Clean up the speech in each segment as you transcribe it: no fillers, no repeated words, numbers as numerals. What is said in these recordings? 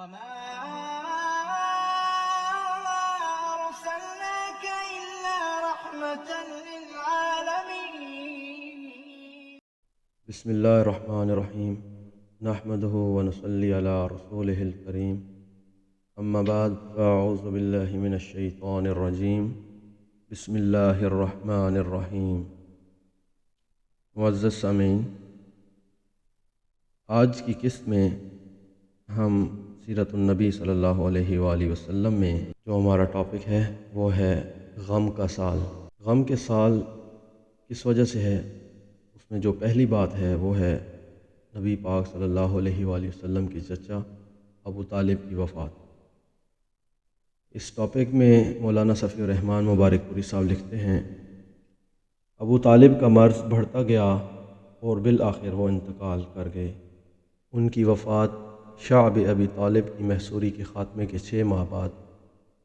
وما أرسلناك إلا رحمة للعالمين. بسم الله الرحمن الرحيم نحمده ونصلي على رسوله الكريم أما بعد فأعوذ بالله من الشيطان الرجيم بسم الله الرحمن الرحيم. معزز سامعین، آج کی قسط میں ہم سیرت النبی صلی اللہ علیہ وآلہ وسلم میں جو ہمارا ٹاپک ہے وہ ہے غم کا سال. غم کے سال کس وجہ سے ہے؟ اس میں جو پہلی بات ہے وہ ہے نبی پاک صلی اللہ علیہ وآلہ وسلم کے چچا ابو طالب کی وفات. اس ٹاپک میں مولانا صفی الرحمن مبارک پوری صاحب لکھتے ہیں، ابو طالب کا مرض بڑھتا گیا اور بالآخر وہ انتقال کر گئے. ان کی وفات شعب ابی طالب کی محصوری کے خاتمے کے 6 ماہ بعد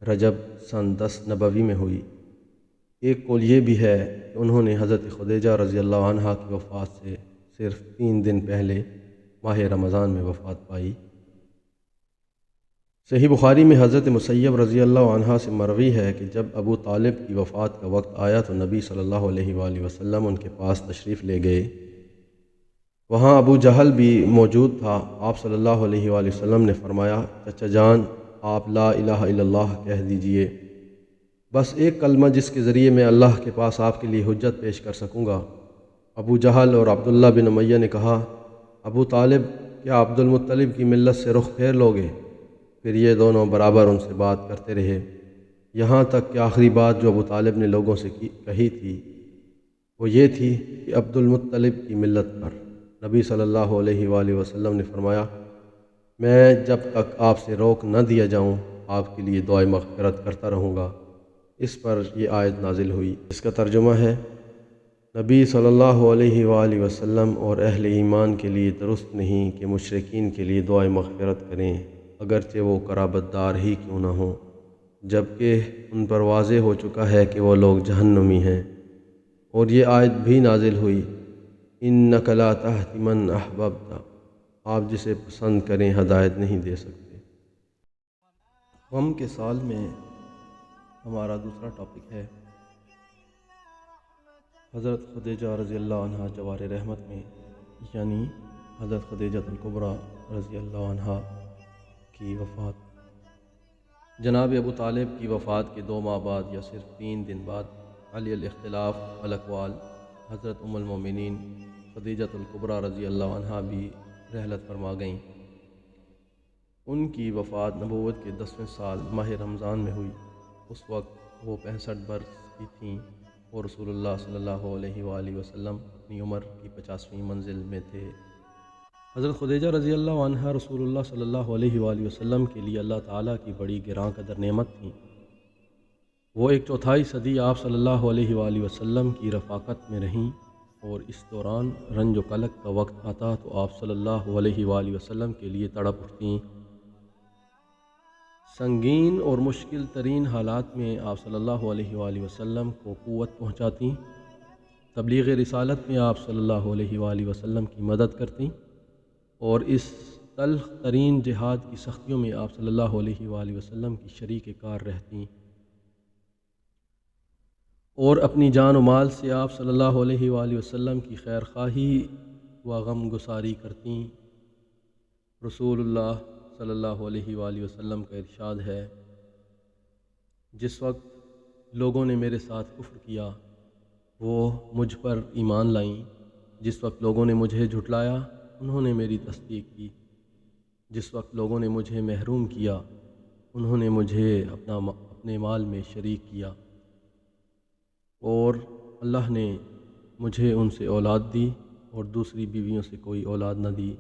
رجب سن 10 نبوی میں ہوئی. ایک قول یہ بھی ہے کہ انہوں نے حضرت خدیجہ رضی اللہ عنہا کی وفات سے صرف 3 دن پہلے ماہ رمضان میں وفات پائی. صحیح بخاری میں حضرت مسیب رضی اللہ عنہ سے مروی ہے کہ جب ابو طالب کی وفات کا وقت آیا تو نبی صلی اللہ علیہ وآلہ وسلم ان کے پاس تشریف لے گئے. وہاں ابو جہل بھی موجود تھا. آپ صلی اللہ علیہ وآلہ وسلم نے فرمایا، چچا جان آپ لا الہ الا اللہ کہہ دیجئے، بس ایک کلمہ جس کے ذریعے میں اللہ کے پاس آپ کے لیے حجت پیش کر سکوں گا. ابو جہل اور عبداللہ بن امیہ نے کہا، ابو طالب کیا عبد المطلب کی ملت سے رخ پھیر لوگے؟ پھر یہ دونوں برابر ان سے بات کرتے رہے، یہاں تک کہ آخری بات جو ابو طالب نے لوگوں سے کہی تھی وہ یہ تھی کہ عبد المطلب کی ملت پر. نبی صلی اللہ علیہ وآلہ وسلم نے فرمایا، میں جب تک آپ سے روک نہ دیا جاؤں آپ کے لیے دعائے مغفرت کرتا رہوں گا. اس پر یہ آیت نازل ہوئی. اس کا ترجمہ ہے، نبی صلی اللہ علیہ وآلہ وسلم اور اہل ایمان کے لیے درست نہیں کہ مشرکین کے لیے دعائے مغفرت کریں اگرچہ وہ قرابت دار ہی کیوں نہ ہوں، جبکہ ان پر واضح ہو چکا ہے کہ وہ لوگ جہنمی ہیں. اور یہ آیت بھی نازل ہوئی، اِنَّکَ لَا تَهْدِی مَنْ أَحْبَبْتَ، آپ جسے پسند کریں ہدایت نہیں دے سکتے. غم کے سال میں ہمارا دوسرا ٹاپک ہے حضرت خدیجہ رضی اللہ عنہ جوار رحمت میں، یعنی حضرت خدیجہ الکبریٰ رضی اللہ عنہ کی وفات. جناب ابو طالب کی وفات کے 2 ماہ بعد یا صرف 3 دن بعد علی الاختلاف الاقوال حضرت ام المومنین خدیجہ الکبریٰ رضی اللہ عنہ بھی رحلت فرما گئیں. ان کی وفات نبوت کے 10ویں سال ماہ رمضان میں ہوئی. اس وقت وہ 65 برس کی تھیں اور رسول اللہ صلی اللہ علیہ وآلہ وسلم اپنی عمر کی 50ویں منزل میں تھے. حضرت خدیجہ رضی اللہ عنہ رسول اللہ صلی اللہ علیہ وآلہ وسلم کے لیے اللہ تعالیٰ کی بڑی گراں قدر نعمت تھیں. وہ 1/4 صدی آپ صلی اللہ علیہ وآلہ وسلم کی رفاقت میں رہیں اور اس دوران رنج و قلق کا وقت آتا تو آپ صلی اللہ علیہ وآلہ وسلم کے لیے تڑپ اٹھتیں. سنگین اور مشکل ترین حالات میں آپ صلی اللہ علیہ وآلہ وسلم کو قوت پہنچاتیں. تبلیغ رسالت میں آپ صلی اللہ علیہ وآلہ وسلم کی مدد کرتیں اور اس تلخ ترین جہاد کی سختیوں میں آپ صلی اللہ علیہ وآلہ وسلم کی شریک کار رہتیں اور اپنی جان و مال سے آپ صلی اللہ علیہ وآلہ وسلم کی خیر خواہی و غم گساری کرتیں. رسول اللہ صلی اللہ علیہ وآلہ وسلم کا ارشاد ہے، جس وقت لوگوں نے میرے ساتھ کفر کیا وہ مجھ پر ایمان لائیں، جس وقت لوگوں نے مجھے جھٹلایا انہوں نے میری تصدیق کی، جس وقت لوگوں نے مجھے محروم کیا انہوں نے مجھے اپنے مال میں شریک کیا، اور اللہ نے مجھے ان سے اولاد دی اور دوسری بیویوں سے کوئی اولاد نہ دی.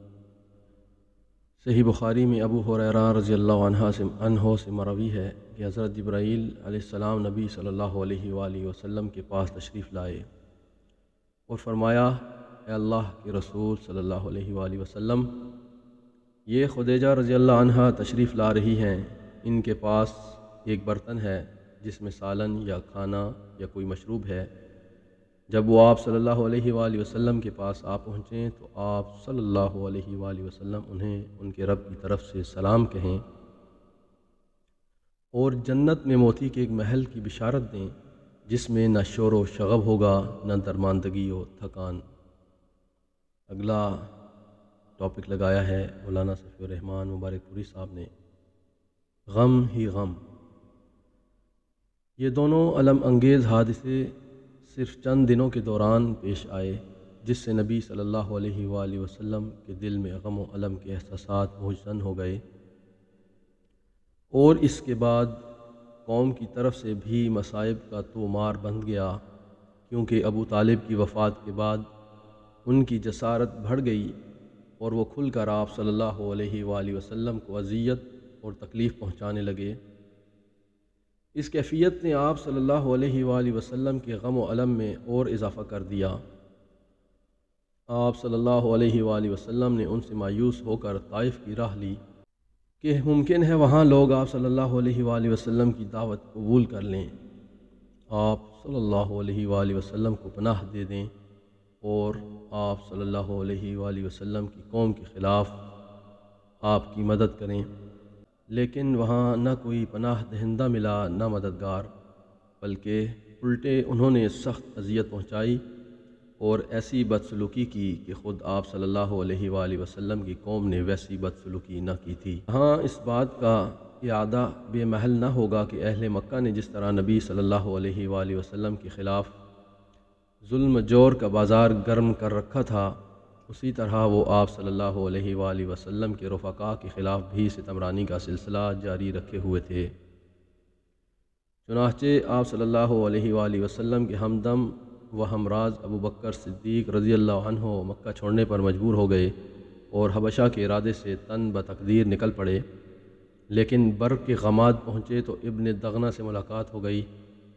صحیح بخاری میں ابو ہریرہ رضی اللہ عنہ سے مروی ہے کہ حضرت جبرائیل علیہ السلام نبی صلی اللہ علیہ وآلہ وسلم کے پاس تشریف لائے اور فرمایا، اے اللہ کے رسول صلی اللہ علیہ وآلہ وسلم، یہ خدیجہ رضی اللہ عنہ تشریف لا رہی ہیں. ان کے پاس ایک برتن ہے جس میں سالن یا کھانا یا کوئی مشروب ہے. جب وہ آپ صلی اللہ علیہ وآلہ وسلم کے پاس آ پہنچیں تو آپ صلی اللہ علیہ وآلہ وسلم انہیں ان کے رب کی طرف سے سلام کہیں اور جنت میں موتی کے ایک محل کی بشارت دیں جس میں نہ شور و شغب ہوگا نہ درماندگی و تھکان۔ اگلا ٹاپک لگایا ہے مولانا صفی الرحمن مبارک پوری صاحب نے، غم ہی غم۔ یہ دونوں الم انگیز حادثے صرف چند دنوں کے دوران پیش آئے جس سے نبی صلی اللہ علیہ وآلہ وسلم کے دل میں غم و الم کے احساسات مہجن ہو گئے، اور اس کے بعد قوم کی طرف سے بھی مصائب کا تومار بند گیا، کیونکہ ابو طالب کی وفات کے بعد ان کی جسارت بڑھ گئی اور وہ کھل کر آپ صلی اللہ علیہ وآلہ وسلم کو اذیت اور تکلیف پہنچانے لگے۔ اس کیفیت نے آپ صلی اللہ علیہ وآلہ وسلم کے غم و الم میں اور اضافہ کر دیا۔ آپ صلی اللہ علیہ وآلہ وسلم نے ان سے مایوس ہو کر طائف کی راہ لی کہ ممکن ہے وہاں لوگ آپ صلی اللہ علیہ وآلہ وسلم کی دعوت قبول کر لیں، آپ صلی اللہ علیہ وآلہ وسلم کو پناہ دے دیں اور آپ صلی اللہ علیہ وآلہ وسلم کی قوم کے خلاف آپ کی مدد کریں، لیکن وہاں نہ کوئی پناہ دہندہ ملا نہ مددگار، بلکہ الٹے انہوں نے سخت اذیت پہنچائی اور ایسی بدسلوکی کی کہ خود آپ صلی اللہ علیہ وآلہ وسلم کی قوم نے ویسی بدسلوکی نہ کی تھی۔ ہاں اس بات کا اعادہ بے محل نہ ہوگا کہ اہل مکہ نے جس طرح نبی صلی اللہ علیہ وآلہ وسلم کے خلاف ظلم جور کا بازار گرم کر رکھا تھا، اسی طرح وہ آپ صلی اللہ علیہ وآلہ وسلم کے رفقاء کے خلاف بھی ستمرانی کا سلسلہ جاری رکھے ہوئے تھے۔ چنانچہ آپ صلی اللہ علیہ وآلہ وسلم کے ہمدم و ہمراز ابو بکر صدیق رضی اللہ عنہ مکہ چھوڑنے پر مجبور ہو گئے اور حبشہ کے ارادے سے تن بتقدیر نکل پڑے، لیکن بر کے غماد پہنچے تو ابن دغنہ سے ملاقات ہو گئی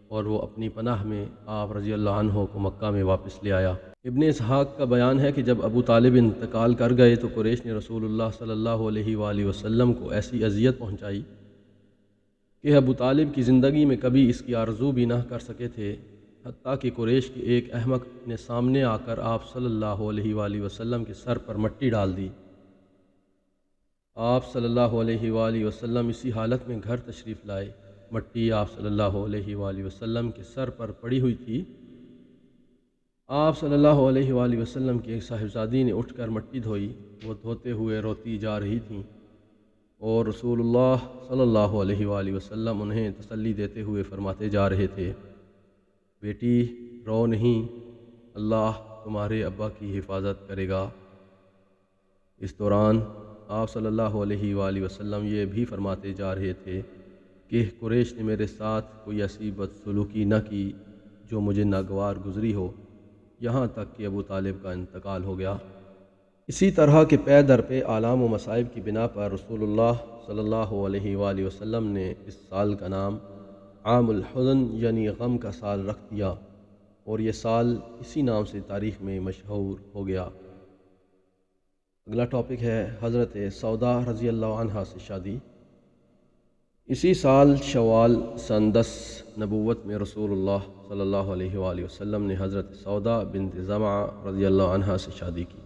اور وہ اپنی پناہ میں آپ رضی اللہ عنہ کو مکہ میں واپس لے آیا۔ ابن اسحاق کا بیان ہے کہ جب ابو طالب انتقال کر گئے تو قریش نے رسول اللہ صلی اللہ علیہ وآلہ وسلم کو ایسی اذیت پہنچائی کہ ابو طالب کی زندگی میں کبھی اس کی آرزو بھی نہ کر سکے تھے، حتیٰ کہ قریش کے ایک احمق نے سامنے آ کر آپ صلی اللہ علیہ وآلہ وسلم کے سر پر مٹی ڈال دی۔ آپ صلی اللہ علیہ وآلہ وسلم اسی حالت میں گھر تشریف لائے، مٹی آپ صلی اللہ علیہ وآلہ وسلم کے سر پر پڑی ہوئی تھی۔ آپ صلی اللہ علیہ وآلہ وسلم کی ایک صاحبزادی نے اٹھ کر مٹی دھوئی، وہ دھوتے ہوئے روتی جا رہی تھیں اور رسول اللہ صلی اللہ علیہ وآلہ وسلم انہیں تسلی دیتے ہوئے فرماتے جا رہے تھے، بیٹی رو نہیں، اللہ تمہارے ابا کی حفاظت کرے گا۔ اس دوران آپ صلی اللہ علیہ وآلہ وسلم یہ بھی فرماتے جا رہے تھے کہ قریش نے میرے ساتھ کوئی ایسی بدسلوکی نہ کی جو مجھے ناگوار گزری ہو، یہاں تک کہ ابو طالب کا انتقال ہو گیا۔ اسی طرح کے پے در پہ آلام و مصائب کی بنا پر رسول اللہ صلی اللہ علیہ وآلہ وسلم نے اس سال کا نام عام الحزن یعنی غم کا سال رکھ دیا اور یہ سال اسی نام سے تاریخ میں مشہور ہو گیا۔ اگلا ٹاپک ہے حضرت سودا رضی اللہ عنہا سے شادی۔ اسی سال شوال سن 10 نبوت میں رسول اللہ صلی اللہ علیہ وآلہ وسلم نے حضرت سودا بنت زمعہ رضی اللہ عنہا سے شادی کی۔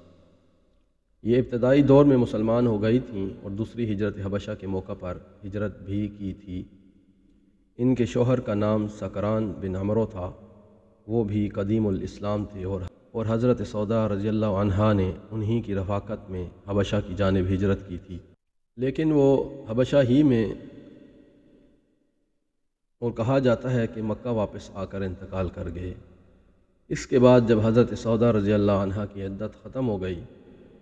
یہ ابتدائی دور میں مسلمان ہو گئی تھیں اور دوسری ہجرت حبشہ کے موقع پر ہجرت بھی کی تھی۔ ان کے شوہر کا نام سکران بن عمرو تھا، وہ بھی قدیم الاسلام تھے اور حضرت سودا رضی اللہ عنہا نے انہی کی رفاقت میں حبشہ کی جانب ہجرت کی تھی، لیکن وہ حبشہ ہی میں اور کہا جاتا ہے کہ مکہ واپس آ کر انتقال کر گئے۔ اس کے بعد جب حضرت سودا رضی اللہ عنہا کی عدت ختم ہو گئی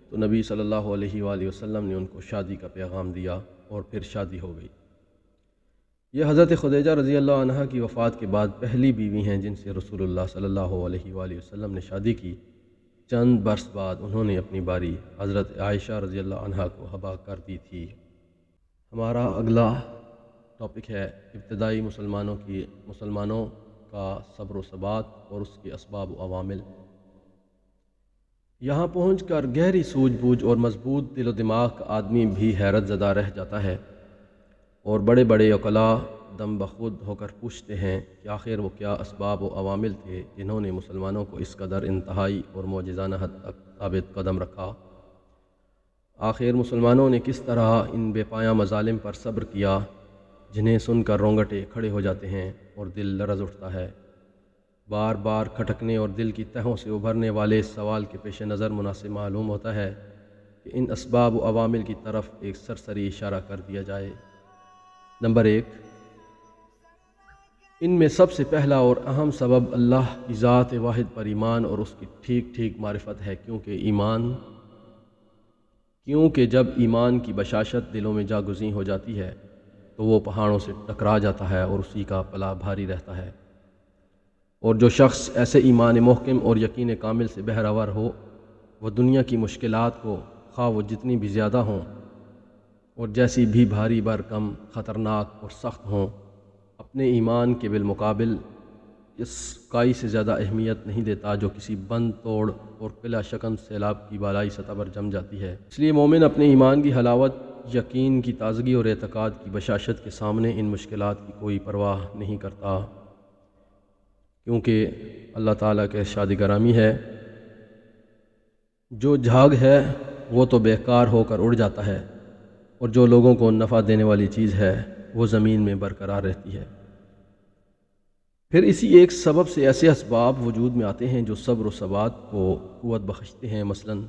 تو نبی صلی اللہ علیہ وآلہ وسلم نے ان کو شادی کا پیغام دیا اور پھر شادی ہو گئی۔ یہ حضرت خدیجہ رضی اللہ عنہا کی وفات کے بعد پہلی بیوی ہیں جن سے رسول اللہ صلی اللہ علیہ وآلہ وسلم نے شادی کی۔ چند برس بعد انہوں نے اپنی باری حضرت عائشہ رضی اللہ عنہا کو حبا کر دی تھی۔ ہمارا اگلا ٹاپک ہے ابتدائی مسلمانوں کا صبر و ثبات اور اس کے اسباب و عوامل۔ یہاں پہنچ کر گہری سوجھ بوجھ اور مضبوط دل و دماغ کا آدمی بھی حیرت زدہ رہ جاتا ہے، اور بڑے بڑے عقلاء دم بخود ہو کر پوچھتے ہیں کہ آخر وہ کیا اسباب و عوامل تھے جنہوں نے مسلمانوں کو اس قدر انتہائی اور معجزانہ حد تک ثابت قدم رکھا؟ آخر مسلمانوں نے کس طرح ان بے پایہ مظالم پر صبر کیا جنہیں سن کر رونگٹے کھڑے ہو جاتے ہیں اور دل لرز اٹھتا ہے؟ بار بار کھٹکنے اور دل کی تہوں سے ابھرنے والے اس سوال کے پیش نظر مناسب معلوم ہوتا ہے کہ ان اسباب و عوامل کی طرف ایک سرسری اشارہ کر دیا جائے۔ نمبر 1، ان میں سب سے پہلا اور اہم سبب اللہ کی ذات واحد پر ایمان اور اس کی ٹھیک ٹھیک معرفت ہے، کیونکہ جب ایمان کی بشاشت دلوں میں جاگزیں ہو جاتی ہے تو وہ پہاڑوں سے ٹکرا جاتا ہے اور اسی کا پلہ بھاری رہتا ہے، اور جو شخص ایسے ایمان محکم اور یقین کامل سے بہرور ہو وہ دنیا کی مشکلات کو خواہ وہ جتنی بھی زیادہ ہوں اور جیسی بھی بھاری برکم خطرناک اور سخت ہوں، اپنے ایمان کے بالمقابل اس کائی سے زیادہ اہمیت نہیں دیتا جو کسی بند توڑ اور قلعہ شکن سیلاب کی بالائی سطح پر جم جاتی ہے۔ اس لیے مومن اپنے ایمان کی حلاوت، یقین کی تازگی اور اعتقاد کی بشاشت کے سامنے ان مشکلات کی کوئی پرواہ نہیں کرتا، کیونکہ اللہ تعالیٰ کے ارشاد گرامی ہے، جو جھاگ ہے وہ تو بیکار ہو کر اڑ جاتا ہے، اور جو لوگوں کو نفع دینے والی چیز ہے وہ زمین میں برقرار رہتی ہے۔ پھر اسی ایک سبب سے ایسے اسباب وجود میں آتے ہیں جو صبر و ثبات کو قوت بخشتے ہیں۔ مثلاً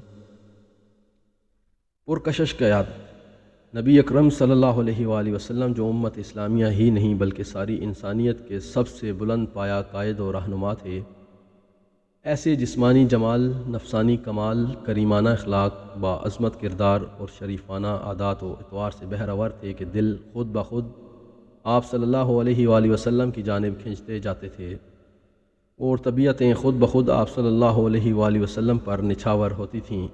پرکشش قیادت۔ نبی اکرم صلی اللہ علیہ وآلہ وسلم جو امت اسلامیہ ہی نہیں بلکہ ساری انسانیت کے سب سے بلند پایہ قائد و رہنما تھے، ایسے جسمانی جمال، نفسانی کمال، کریمانہ اخلاق، باعظمت کردار اور شریفانہ عادات و اطوار سے بہرور تھے کہ دل خود بخود آپ صلی اللہ علیہ وآلہ وسلم کی جانب کھنچتے جاتے تھے، اور طبیعتیں خود بخود آپ صلی اللہ علیہ وآلہ وسلم پر نچھاور ہوتی تھیں،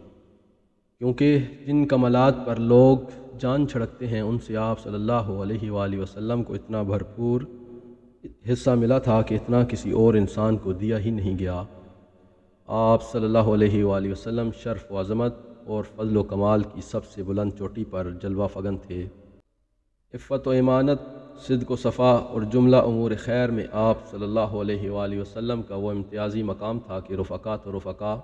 کیونکہ جن کمالات پر لوگ جان چھڑکتے ہیں ان سے آپ صلی اللہ علیہ وآلہ وسلم کو اتنا بھرپور حصہ ملا تھا کہ اتنا کسی اور انسان کو دیا ہی نہیں گیا۔ آپ صلی اللہ علیہ وآلہ وسلم شرف و عظمت اور فضل و کمال کی سب سے بلند چوٹی پر جلوہ فگن تھے۔ عفت و امانت، صدق و صفا اور جملہ امور خیر میں آپ صلی اللہ علیہ وآلہ وسلم کا وہ امتیازی مقام تھا کہ رفقا تو رفقا،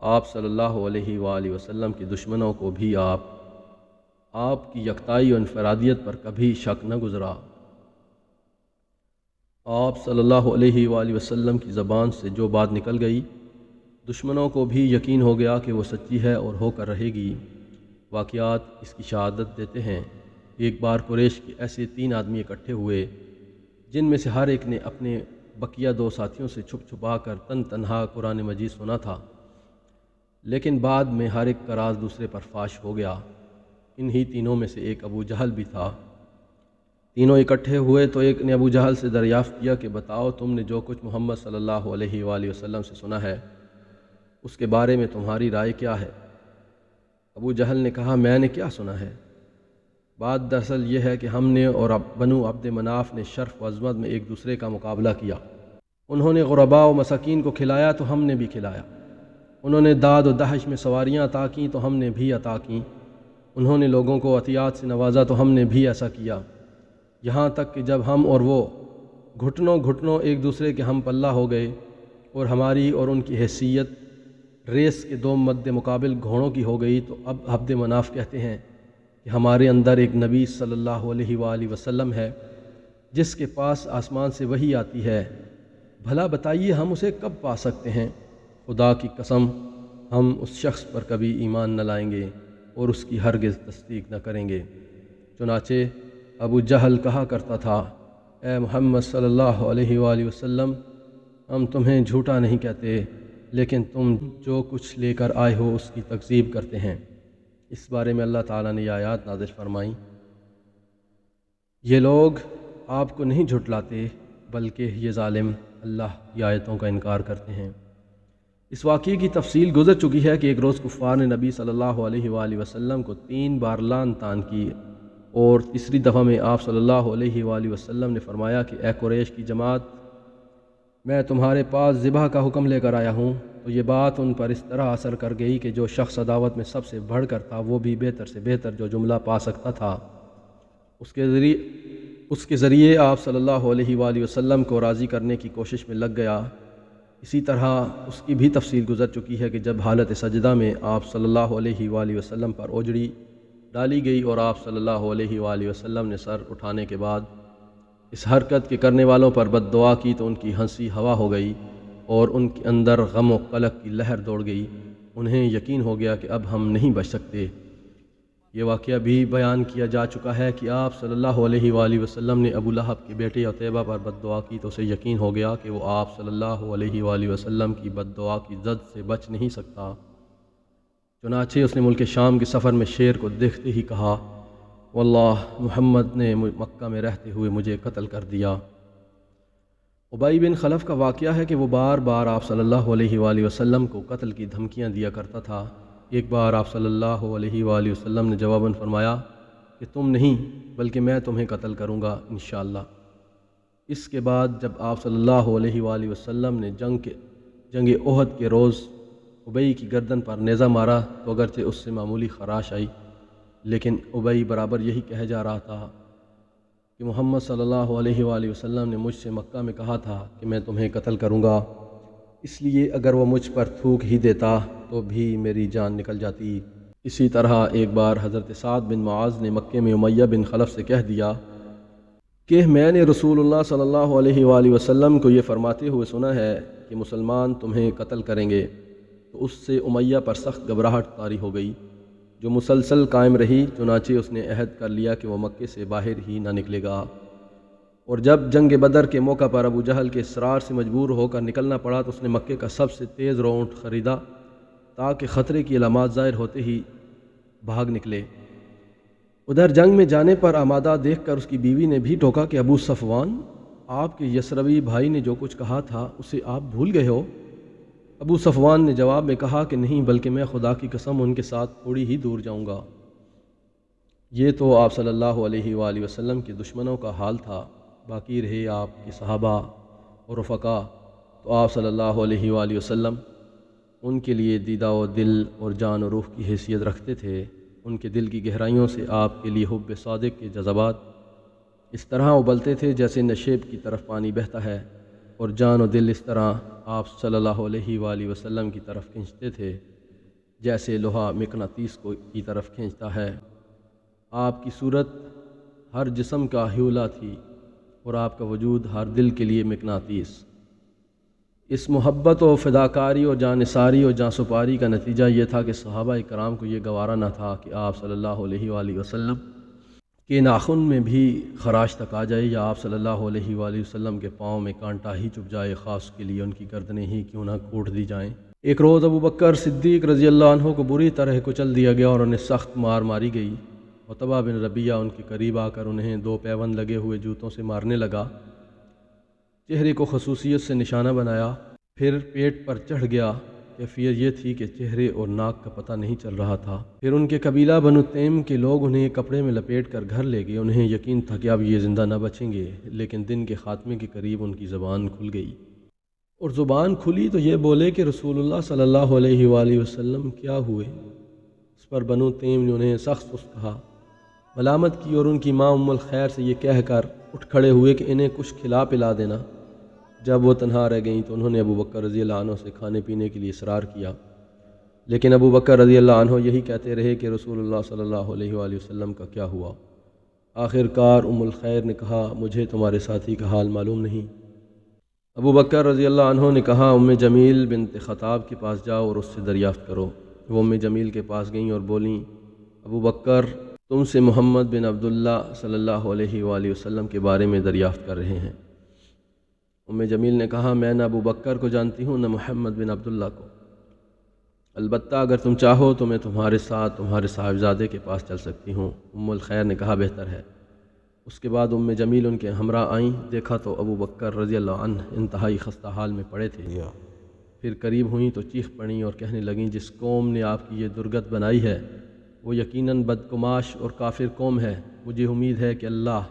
آپ صلی اللہ علیہ وآلہ وسلم کے دشمنوں کو بھی آپ کی یکتائی و انفرادیت پر کبھی شک نہ گزرا۔ آپ صلی اللہ علیہ وآلہ وسلم کی زبان سے جو بات نکل گئی، دشمنوں کو بھی یقین ہو گیا کہ وہ سچی ہے اور ہو کر رہے گی۔ واقعات اس کی شہادت دیتے ہیں۔ ایک بار قریش کے ایسے 3 آدمی اکٹھے ہوئے جن میں سے ہر ایک نے اپنے بقیہ 2 ساتھیوں سے چھپ چھپا کر تنہا قرآن مجید سنا تھا، لیکن بعد میں ہر ایک کا راز دوسرے پر فاش ہو گیا۔ انہی تینوں میں سے ایک ابو جہل بھی تھا۔ تینوں اکٹھے ہوئے تو ایک نے ابو جہل سے دریافت کیا کہ بتاؤ، تم نے جو کچھ محمد صلی اللہ علیہ وآلہ وسلم سے سنا ہے اس کے بارے میں تمہاری رائے کیا ہے؟ ابو جہل نے کہا، میں نے کیا سنا ہے؟ بات دراصل یہ ہے کہ ہم نے اور بنو عبد مناف نے شرف و عظمت میں ایک دوسرے کا مقابلہ کیا۔ انہوں نے غرباء و مساکین کو کھلایا تو ہم نے بھی کھلایا، انہوں نے داد و دہش میں سواریاں عطا کیں تو ہم نے بھی عطا کیں، انہوں نے لوگوں کو عطیات سے نوازا تو ہم نے بھی ایسا کیا، یہاں تک کہ جب ہم اور وہ گھٹنوں ایک دوسرے کے ہم پلہ ہو گئے اور ہماری اور ان کی حیثیت ریس کے 2 مد مقابل گھوڑوں کی ہو گئی، تو اب عبد مناف کہتے ہیں کہ ہمارے اندر ایک نبی صلی اللہ علیہ وآلہ وسلم ہے جس کے پاس آسمان سے وحی آتی ہے، بھلا بتائیے ہم اسے کب پا سکتے ہیں؟ خدا کی قسم ہم اس شخص پر کبھی ایمان نہ لائیں گے اور اس کی ہرگز تصدیق نہ کریں گے۔ چنانچہ ابو جہل کہا کرتا تھا، اے محمد صلی اللہ علیہ وآلہ وسلم، ہم تمہیں جھوٹا نہیں کہتے، لیکن تم جو کچھ لے کر آئے ہو اس کی تکذیب کرتے ہیں۔ اس بارے میں اللہ تعالیٰ نے یہ آیات نازل فرمائیں، یہ لوگ آپ کو نہیں جھٹلاتے بلکہ یہ ظالم اللہ کی آیتوں کا انکار کرتے ہیں۔ اس واقعے کی تفصیل گزر چکی ہے کہ ایک روز کفار نے نبی صلی اللہ علیہ وآلہ وسلم کو 3 بار لعن طعن کی، اور تیسری دفعہ میں آپ صلی اللہ علیہ وآلہ وسلم نے فرمایا کہ اے قریش کی جماعت، میں تمہارے پاس ذبح کا حکم لے کر آیا ہوں۔ تو یہ بات ان پر اس طرح اثر کر گئی کہ جو شخص عداوت میں سب سے بڑھ کر تھا وہ بھی بہتر سے بہتر جو جملہ پا سکتا تھا اس کے ذریعے آپ صلی اللہ علیہ وآلہ وسلم کو راضی کرنے کی کوشش میں لگ گیا۔ اسی طرح اس کی بھی تفصیل گزر چکی ہے کہ جب حالت سجدہ میں آپ صلی اللہ علیہ وآلہ وسلم پر اوجڑی ڈالی گئی اور آپ صلی اللہ علیہ وآلہ وسلم نے سر اٹھانے کے بعد اس حرکت کے کرنے والوں پر بد دعا کی تو ان کی ہنسی ہوا ہو گئی اور ان کے اندر غم و قلق کی لہر دوڑ گئی۔ انہیں یقین ہو گیا کہ اب ہم نہیں بچ سکتے۔ یہ واقعہ بھی بیان کیا جا چکا ہے کہ آپ صلی اللہ علیہ وآلہ وسلم نے ابو لہب کے بیٹے عتیبہ پر بد دعا کی تو اسے یقین ہو گیا کہ وہ آپ صلی اللہ علیہ وآلہ وسلم کی بد دعا کی زد سے بچ نہیں سکتا۔ چنانچہ اس نے ملک شام کے سفر میں شیر کو دیکھتے ہی کہا، واللہ محمد نے مکہ میں رہتے ہوئے مجھے قتل کر دیا۔ ابی بن خلف کا واقعہ ہے کہ وہ بار بار آپ صلی اللہ علیہ وآلہ وسلم کو قتل کی دھمکیاں دیا کرتا تھا۔ ایک بار آپ صلی اللہ علیہ وآلہ وسلم نے جواباً فرمایا کہ تم نہیں بلکہ میں تمہیں قتل کروں گا انشاءاللہ۔ اس کے بعد جب آپ صلی اللہ علیہ وآلہ وسلم نے جنگ احد کے روز ابی کی گردن پر نیزہ مارا تو اگرچہ اس سے معمولی خراش آئی، لیکن ابی برابر یہی کہہ جا رہا تھا کہ محمد صلی اللہ علیہ وآلہ وسلم نے مجھ سے مکہ میں کہا تھا کہ میں تمہیں قتل کروں گا، اس لیے اگر وہ مجھ پر تھوک ہی دیتا تو بھی میری جان نکل جاتی۔ اسی طرح ایک بار حضرت سعد بن معاذ نے مکے میں امیہ بن خلف سے کہہ دیا کہ میں نے رسول اللہ صلی اللہ علیہ وآلہ وسلم کو یہ فرماتے ہوئے سنا ہے کہ مسلمان تمہیں قتل کریں گے، تو اس سے امیہ پر سخت گھبراہٹ طاری ہو گئی جو مسلسل قائم رہی۔ چنانچہ اس نے عہد کر لیا کہ وہ مکے سے باہر ہی نہ نکلے گا، اور جب جنگ بدر کے موقع پر ابو جہل کے اصرار سے مجبور ہو کر نکلنا پڑا تو اس نے مکے کا سب سے تیز رو اونٹ خریدا تاکہ خطرے کی علامات ظاہر ہوتے ہی بھاگ نکلے۔ ادھر جنگ میں جانے پر آمادہ دیکھ کر اس کی بیوی نے بھی ٹوکا کہ ابو صفوان، آپ کے یسربی بھائی نے جو کچھ کہا تھا اسے آپ بھول گئے ہو؟ ابو صفوان نے جواب میں کہا کہ نہیں، بلکہ میں خدا کی قسم ان کے ساتھ تھوڑی ہی دور جاؤں گا۔ یہ تو آپ صلی اللہ علیہ وآلہ وسلم کے دشمنوں کا حال تھا، باقی رہے آپ کے صحابہ اور رفقا تو آپ صلی اللہ علیہ وآلہ وسلم ان کے لیے دیدہ و دل اور جان و روح کی حیثیت رکھتے تھے۔ ان کے دل کی گہرائیوں سے آپ کے لیے حب صادق کے جذبات اس طرح ابلتے تھے جیسے نشیب کی طرف پانی بہتا ہے، اور جان و دل اس طرح آپ صلی اللہ علیہ وآلہ وسلم کی طرف کھینچتے تھے جیسے لوہا مقناطیس کی طرف کھینچتا ہے۔ آپ کی صورت ہر جسم کا حیولہ تھی اور آپ کا وجود ہر دل کے لیے مقناطیس۔ اس محبت و فداکاری اور جانثاری اور جانسپاری کا نتیجہ یہ تھا کہ صحابہ کرام کو یہ گوارا نہ تھا کہ آپ صلی اللہ علیہ وآلہ وسلم کے ناخن میں بھی خراش تک آ جائے یا آپ صلی اللہ علیہ وآلہ وسلم کے پاؤں میں کانٹا ہی چپ جائے، خاص کے لیے ان کی گردنیں ہی کیوں نہ کوٹ دی جائیں۔ ایک روز ابو بکر صدیق رضی اللہ عنہ کو بری طرح کچل دیا گیا اور انہیں سخت مار ماری گئی۔ عتبہ بن ربیہ ان کے قریب آ کر انہیں 2 پیوند لگے ہوئے جوتوں سے مارنے لگا، چہرے کو خصوصیت سے نشانہ بنایا، پھر پیٹ پر چڑھ گیا۔ کیفیت یہ تھی کہ چہرے اور ناک کا پتہ نہیں چل رہا تھا۔ پھر ان کے قبیلہ بنو تیم کے لوگ انہیں کپڑے میں لپیٹ کر گھر لے گئے۔ انہیں یقین تھا کہ اب یہ زندہ نہ بچیں گے، لیکن دن کے خاتمے کے قریب ان کی زبان کھل گئی، اور زبان کھلی تو یہ بولے کہ رسول اللہ صلی اللہ علیہ وآلہ وسلم کیا ہوئے؟ اس پر بنو تیم نے انہیں سخت کہا، ملامت کی، اور ان کی ماں ام الخیر سے یہ کہہ کر اٹھ کھڑے ہوئے کہ انہیں کچھ کھلا پلا دینا۔ جب وہ تنہا رہ گئیں تو انہوں نے ابو بکر رضی اللہ عنہ سے کھانے پینے کے لیے اصرار کیا، لیکن ابو بکر رضی اللہ عنہ یہی کہتے رہے کہ رسول اللہ صلی اللہ علیہ وآلہ وسلم کا کیا ہوا؟ آخر کار ام الخیر نے کہا، مجھے تمہارے ساتھی کا حال معلوم نہیں۔ ابو بکر رضی اللہ عنہ نے کہا، ام جمیل بنت خطاب کے پاس جاؤ اور اس سے دریافت کرو۔ وہ ام جمیل کے پاس گئیں اور بولیں، ابو بکر تم سے محمد بن عبداللہ صلی اللہ علیہ وآلہ وسلم کے بارے میں دریافت کر رہے ہیں۔ ام جمیل نے کہا، میں نہ ابو بکر کو جانتی ہوں نہ محمد بن عبداللہ کو، البتہ اگر تم چاہو تو میں تمہارے ساتھ تمہارے صاحبزادے کے پاس چل سکتی ہوں۔ ام الخیر نے کہا، بہتر ہے۔ اس کے بعد ام جمیل ان کے ہمراہ آئیں، دیکھا تو ابو بکر رضی اللہ عنہ انتہائی خستہ حال میں پڑے تھے۔ پھر قریب ہوئیں تو چیخ پڑیں اور کہنے لگیں، جس قوم نے آپ کی یہ درگت بنائی ہے وہ یقیناً بدگماش اور کافر قوم ہے، مجھے امید ہے کہ اللہ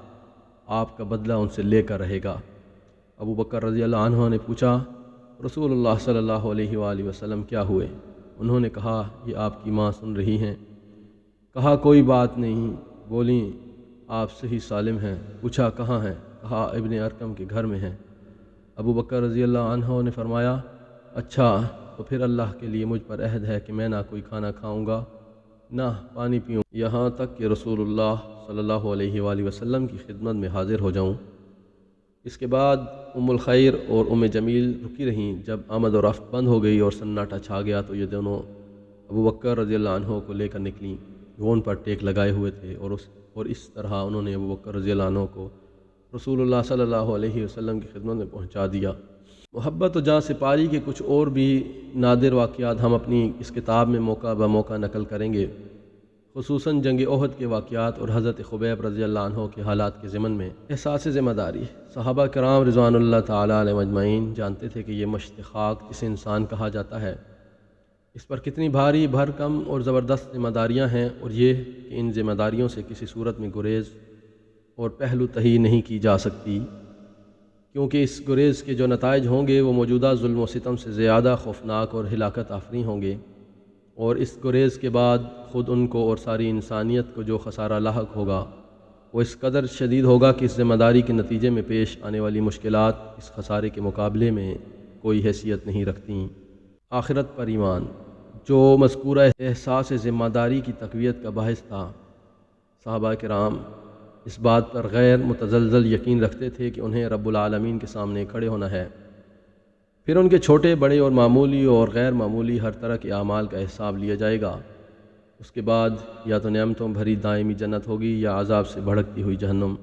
آپ کا بدلہ ان سے لے کر رہے گا۔ ابو بکر رضی اللہ عنہ نے پوچھا، رسول اللہ صلی اللہ علیہ وآلہ وسلم کیا ہوئے؟ انہوں نے کہا، یہ آپ کی ماں سن رہی ہیں۔ کہا، کوئی بات نہیں۔ بولیں، آپ صحیح سالم ہیں؟ پوچھا کہاں ہیں؟ کہا ابن ارقم کے گھر میں ہیں۔ ابو بکر رضی اللہ عنہ نے فرمایا اچھا، تو پھر اللہ کے لیے مجھ پر عہد ہے کہ میں نہ کوئی کھانا کھاؤں گا نہ پانی پیوں یہاں تک کہ رسول اللہ صلی اللہ علیہ وآلہ وسلم کی خدمت میں حاضر ہو جاؤں۔ اس کے بعد ام الخیر اور ام جمیل رکی رہیں۔ جب آمد و رفت بند ہو گئی اور سناٹا چھا گیا تو یہ دونوں ابو بکر رضی اللہ عنہ کو لے کر نکلیں۔ وہ ان پر ٹیک لگائے ہوئے تھے اور اس طرح انہوں نے ابو بکر رضی اللہ عنہ کو رسول اللہ صلی اللہ علیہ وسلم کی خدمت میں پہنچا دیا۔ محبت و جاں سپاری کے کچھ اور بھی نادر واقعات ہم اپنی اس کتاب میں موقع بہ موقع نقل کریں گے، خصوصاً جنگ احد کے واقعات اور حضرت خبیب رضی اللہ عنہ کے حالات کے ضمن میں۔ احساس ذمہ داری۔ صحابہ کرام رضوان اللہ تعالیٰ علیہم اجمعین جانتے تھے کہ یہ مشت خاک جسے انسان کہا جاتا ہے، اس پر کتنی بھاری بھرکم اور زبردست ذمہ داریاں ہیں، اور یہ کہ ان ذمہ داریوں سے کسی صورت میں گریز اور پہلو تہی نہیں کی جا سکتی، کیونکہ اس گریز کے جو نتائج ہوں گے وہ موجودہ ظلم و ستم سے زیادہ خوفناک اور ہلاکت آفریں ہوں گے، اور اس گریز کے بعد خود ان کو اور ساری انسانیت کو جو خسارہ لاحق ہوگا وہ اس قدر شدید ہوگا کہ اس ذمہ داری کے نتیجے میں پیش آنے والی مشکلات اس خسارے کے مقابلے میں کوئی حیثیت نہیں رکھتیں۔ آخرت پر ایمان، جو مذکورہ احساس ذمہ داری کی تقویت کا باعث تھا۔ صحابہ کرام اس بات پر غیر متزلزل یقین رکھتے تھے کہ انہیں رب العالمین کے سامنے کھڑے ہونا ہے، پھر ان کے چھوٹے بڑے اور معمولی اور غیر معمولی ہر طرح کے اعمال کا حساب لیا جائے گا۔ اس کے بعد یا تو نعمتوں بھری دائمی جنت ہوگی یا عذاب سے بھڑکتی ہوئی جہنم۔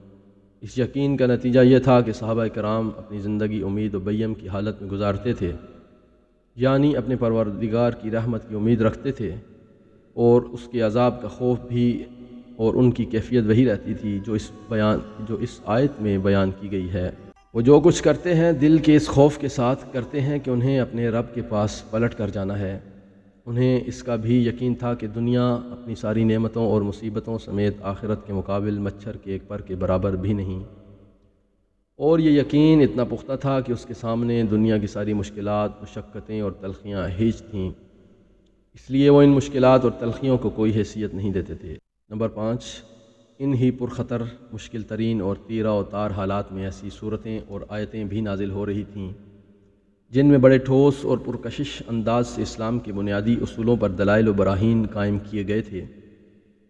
اس یقین کا نتیجہ یہ تھا کہ صحابہ کرام اپنی زندگی امید و بیم کی حالت میں گزارتے تھے، یعنی اپنے پروردگار کی رحمت کی امید رکھتے تھے، اور اس کے عذاب کا خوف بھی، اور ان کی کیفیت وہی رہتی تھی جو اس آیت میں بیان کی گئی ہے۔ وہ جو کچھ کرتے ہیں دل کے اس خوف کے ساتھ کرتے ہیں کہ انہیں اپنے رب کے پاس پلٹ کر جانا ہے۔ انہیں اس کا بھی یقین تھا کہ دنیا اپنی ساری نعمتوں اور مصیبتوں سمیت آخرت کے مقابل مچھر کے ایک پر کے برابر بھی نہیں، اور یہ یقین اتنا پختہ تھا کہ اس کے سامنے دنیا کی ساری مشکلات، مشقتیں اور تلخیاں ہیچ تھیں، اس لیے وہ ان مشکلات اور تلخیوں کو کوئی حیثیت نہیں دیتے تھے۔ نمبر 5، ان ہی پرخطر، مشکل ترین اور تیرہ و تار حالات میں ایسی صورتیں اور آیتیں بھی نازل ہو رہی تھیں جن میں بڑے ٹھوس اور پرکشش انداز سے اسلام کے بنیادی اصولوں پر دلائل و براہین قائم کیے گئے تھے،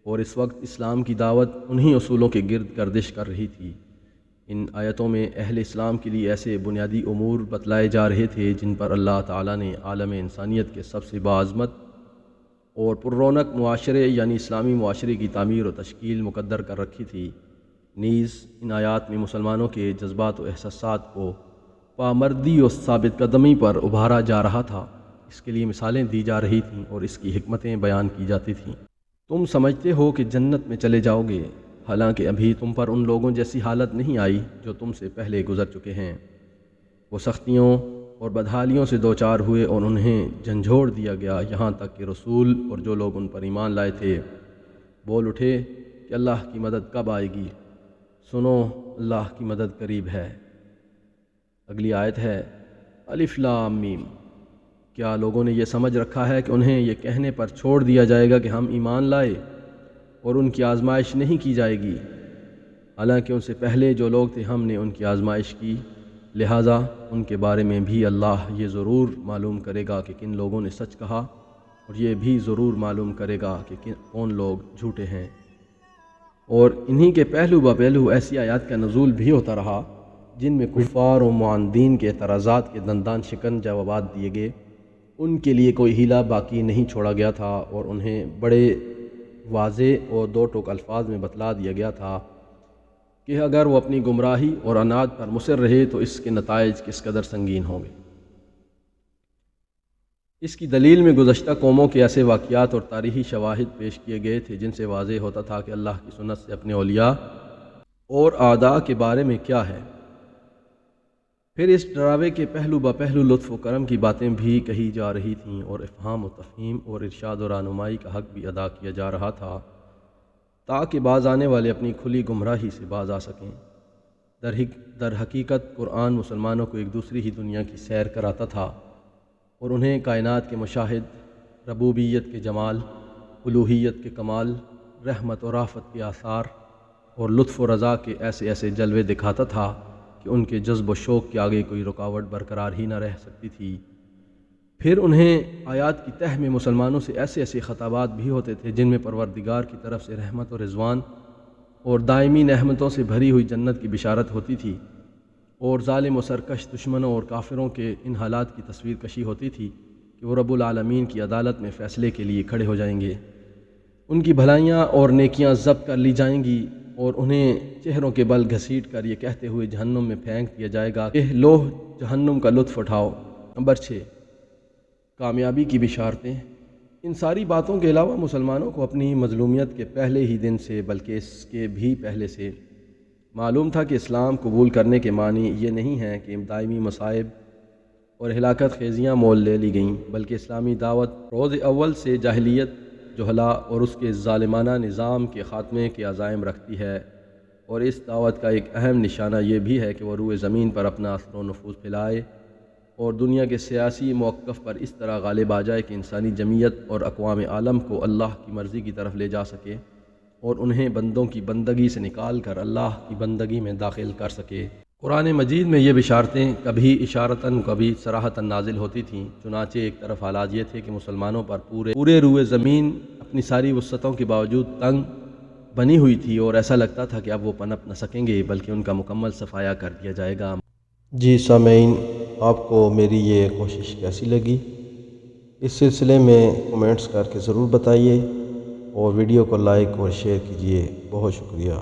اور اس وقت اسلام کی دعوت انہی اصولوں کے گرد گردش کر رہی تھی۔ ان آیتوں میں اہل اسلام کے لیے ایسے بنیادی امور بتلائے جا رہے تھے جن پر اللہ تعالیٰ نے عالم انسانیت کے سب سے باعظمت اور پر رونق معاشرے یعنی اسلامی معاشرے کی تعمیر و تشکیل مقدر کر رکھی تھی۔ نیز ان آیات میں مسلمانوں کے جذبات و احساسات کو پامردی و ثابت قدمی پر ابھارا جا رہا تھا، اس کے لیے مثالیں دی جا رہی تھیں اور اس کی حکمتیں بیان کی جاتی تھیں۔ تم سمجھتے ہو کہ جنت میں چلے جاؤ گے، حالانکہ ابھی تم پر ان لوگوں جیسی حالت نہیں آئی جو تم سے پہلے گزر چکے ہیں۔ وہ سختیوں اور بدحالیوں سے دوچار ہوئے اور انہیں جھنجھوڑ دیا گیا، یہاں تک کہ رسول اور جو لوگ ان پر ایمان لائے تھے بول اٹھے کہ اللہ کی مدد کب آئے گی؟ سنو، اللہ کی مدد قریب ہے۔ اگلی آیت ہے الف لام میم۔ کیا لوگوں نے یہ سمجھ رکھا ہے کہ انہیں یہ کہنے پر چھوڑ دیا جائے گا کہ ہم ایمان لائے اور ان کی آزمائش نہیں کی جائے گی؟ حالانکہ ان سے پہلے جو لوگ تھے ہم نے ان کی آزمائش کی، لہٰذا ان کے بارے میں بھی اللہ یہ ضرور معلوم کرے گا کہ کن لوگوں نے سچ کہا، اور یہ بھی ضرور معلوم کرے گا کہ کون لوگ جھوٹے ہیں۔ اور انہی کے پہلو بہ پہلو ایسی آیات کا نزول بھی ہوتا رہا جن میں کفار و معاندین کے اعتراضات کے دندان شکن جوابات دیے گئے۔ ان کے لیے کوئی ہیلہ باقی نہیں چھوڑا گیا تھا، اور انہیں بڑے واضح اور دو ٹوک الفاظ میں بتلا دیا گیا تھا کہ اگر وہ اپنی گمراہی اور عناد پر مصر رہے تو اس کے نتائج کس قدر سنگین ہوں گے۔ اس کی دلیل میں گزشتہ قوموں کے ایسے واقعات اور تاریخی شواہد پیش کیے گئے تھے جن سے واضح ہوتا تھا کہ اللہ کی سنت سے اپنے اولیاء اور اعداء کے بارے میں کیا ہے۔ پھر اس ڈراوے کے پہلو بہ پہلو لطف و کرم کی باتیں بھی کہی جا رہی تھیں، اور افہام و تفہیم اور ارشاد و رہنمائی کا حق بھی ادا کیا جا رہا تھا تاکہ باز آنے والے اپنی کھلی گمراہی سے باز آ سکیں۔ در حقیقت قرآن مسلمانوں کو ایک دوسری ہی دنیا کی سیر کراتا تھا، اور انہیں کائنات کے مشاہد، ربوبیت کے جمال، الوہیت کے کمال، رحمت و رافت کے آثار، اور لطف و رضا کے ایسے ایسے جلوے دکھاتا تھا کہ ان کے جذب و شوق کے آگے کوئی رکاوٹ برقرار ہی نہ رہ سکتی تھی۔ پھر انہیں آیات کی تہ میں مسلمانوں سے ایسے ایسے خطابات بھی ہوتے تھے جن میں پروردگار کی طرف سے رحمت و رضوان اور دائمی نعمتوں سے بھری ہوئی جنت کی بشارت ہوتی تھی، اور ظالم و سرکش دشمنوں اور کافروں کے ان حالات کی تصویر کشی ہوتی تھی کہ وہ رب العالمین کی عدالت میں فیصلے کے لیے کھڑے ہو جائیں گے، ان کی بھلائیاں اور نیکیاں ضبط کر لی جائیں گی اور انہیں چہروں کے بل گھسیٹ کر یہ کہتے ہوئے جہنم میں پھینک دیا جائے گا کہ لوہ جہنم کا لطف اٹھاؤ۔ نمبر 6، کامیابی کی بشارتیں۔ ان ساری باتوں کے علاوہ مسلمانوں کو اپنی مظلومیت کے پہلے ہی دن سے بلکہ اس کے بھی پہلے سے معلوم تھا کہ اسلام قبول کرنے کے معنی یہ نہیں ہے کہ دائمی مصائب اور ہلاکت خیزیاں مول لے لی گئیں، بلکہ اسلامی دعوت روز اول سے جاہلیت، جہلا اور اس کے ظالمانہ نظام کے خاتمے کے عزائم رکھتی ہے، اور اس دعوت کا ایک اہم نشانہ یہ بھی ہے کہ وہ روئے زمین پر اپنا اثر و نفوذ پھیلائے اور دنیا کے سیاسی موقف پر اس طرح غالب آ جائے کہ انسانی جمعیت اور اقوام عالم کو اللہ کی مرضی کی طرف لے جا سکے اور انہیں بندوں کی بندگی سے نکال کر اللہ کی بندگی میں داخل کر سکے۔ قرآن مجید میں یہ بشارتیں کبھی اشارتاً کبھی صراحتاً نازل ہوتی تھیں، چنانچہ ایک طرف حالات یہ تھے کہ مسلمانوں پر پورے روئے زمین اپنی ساری وسعتوں کے باوجود تنگ بنی ہوئی تھی اور ایسا لگتا تھا کہ اب وہ پنپ نہ سکیں گے بلکہ ان کا مکمل صفایا کر دیا جائے گا۔ جی سامعین، آپ کو میری یہ کوشش کیسی لگی؟ اس سلسلے میں کمنٹس کر کے ضرور بتائیے اور ویڈیو کو لائک اور شیئر کیجیے۔ بہت شکریہ۔